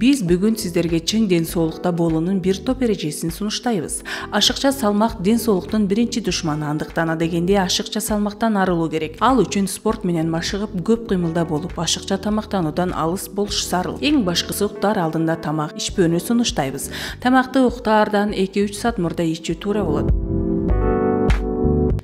Биз бүгүн сиздерге чың ден соолукта болуунун бир топ эрежесин сунуштайбыз. Ашыкча салмак ден соолуктун биринчи душманы, андыктан адегенде ашыкча салмактан арылуу керек. Ал үчүн спорт менен машыгып, көп кыймылда болуп, ашыкча тамактануудан алыс болуш зарыл. Эң башкысы уктаар алдында тамак ичпөөнү сунуштайбыз. Тамакты уктаардан 2-3 саат мурда ичүү туура болот.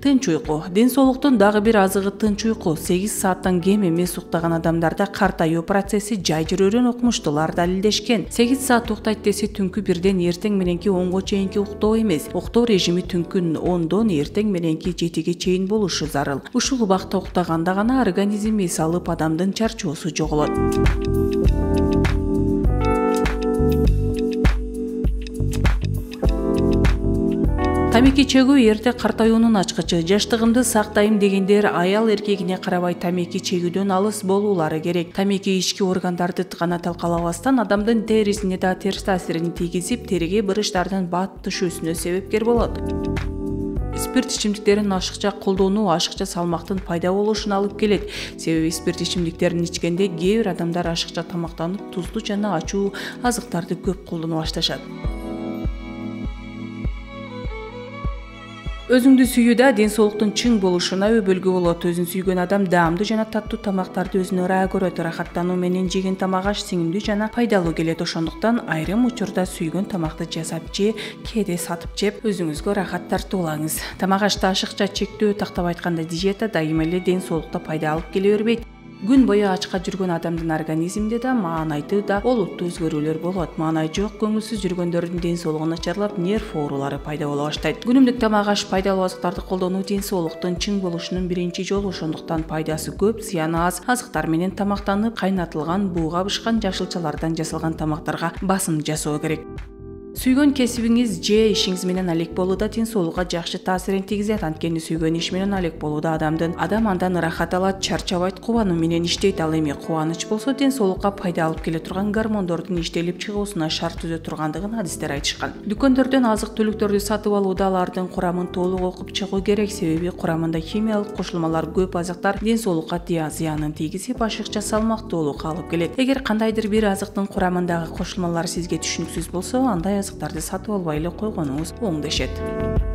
Тынч уйку. Ден соолуктун дагы бир азыгы тынч уйку. 8 сааттан кем эмес уктаган адамдарда картаюу процесси жай жүрөрүн окумуштуулар далилдешкен. 8 саат уктайт десе түнкү 1ден эртең мененки 10го чейинки уктоо эмес. Уктоо режими түнкү 10дон эртең мененки 7ге чейин болушу зарыл. Ушул убакта уктаганда гана организм эс алып, адамдын чарчоосу жоголот. Тамеки чегүү эрте картаюунун ачкычы. Жаштыгымды сактайм дегендер аял эркегине карабай тамеки чегүүдөн алыс болуулары керек. Тамеки ички органдарды гана талкалабастан адамдын терисине да терс таасирин тийгизип, териге бырыштардын бат түшүүсүнө себепкер болот. Спирт ичимдиктерин ашыкча колдонуу ашыкча салмактын пайда болушуна алып келет. Себеби спирт ичимдиктерин ичкенде кээ бир адамдар ашыкча тамактанып, тузду жана ачуу азыктарды көп колдоно башташат. Өзүңдү сүйүүдө ден соолуктун чың болушуна өбөлгү болот. Өзүн сүйгөн адам даамдуу жана таттуу тамактарды өзүнө ыраа көрөт. Рахаттануу менен жеген тамак аш сиңимдүү жана пайдалуу келет. Ошондуктан айрым учурда сүйгөн тамакты жасап же, кээде сатып жеп, өзүңүзгө рахат тартуулаңыз. Тамак ашты ашыкча чектөө, тактап айтканда диета дайыма эле ден соолукта пайда алып келе бербейт. Күн бою ачка жүргөн адамдын организминде да маанайты да олуттуу өзгөрүүлөр болот. Маанай жок, көңүлсүз жүргөндөрдүн ден соолугу начарлап, нерв оорулары пайда боло баштайт. Күнүмдүк тамак аш пайдалуу азыктарды колдонуу ден соолуктун чың болушунун биринчи жолу. Ошондуктан пайдасы көп, зыяны аз азыктар менен тамактанып, кайнатылган, бууга бышкан жашылчалардан жасалган тамактарга басым жасоо керек. Сүйгөн кесибиңиз же ишиңиз менен алек болууда ден соолукка жакшы таасирин тийгизет. Анткени сүйгөн иш менен алек болууда адам андан ырахат алат, чарчабайт, кубануу менен иштейт. Ал эми кубаныч болсо ден соолукка пайда алып келе турган гормондордун иштелип чыгуусуна шарт түзө тургандыгын адистер айтышкан. Дүкөндөрдөн азык-түлүктөрдү сатып алууда алардын курамын толук окуп чыгуу керек. Себеби курамында химиялык кошулмалар көп. Азыктар ден соолукка зыянын тийгизип, ашыкча салмактуулукка алып келет. Эгер кандайдыр бир азыктын курамындагы кошулмалар сизге түшүнүксүз болсо, андай азыктарды сатып албай эле койгонуңуз оңдошет.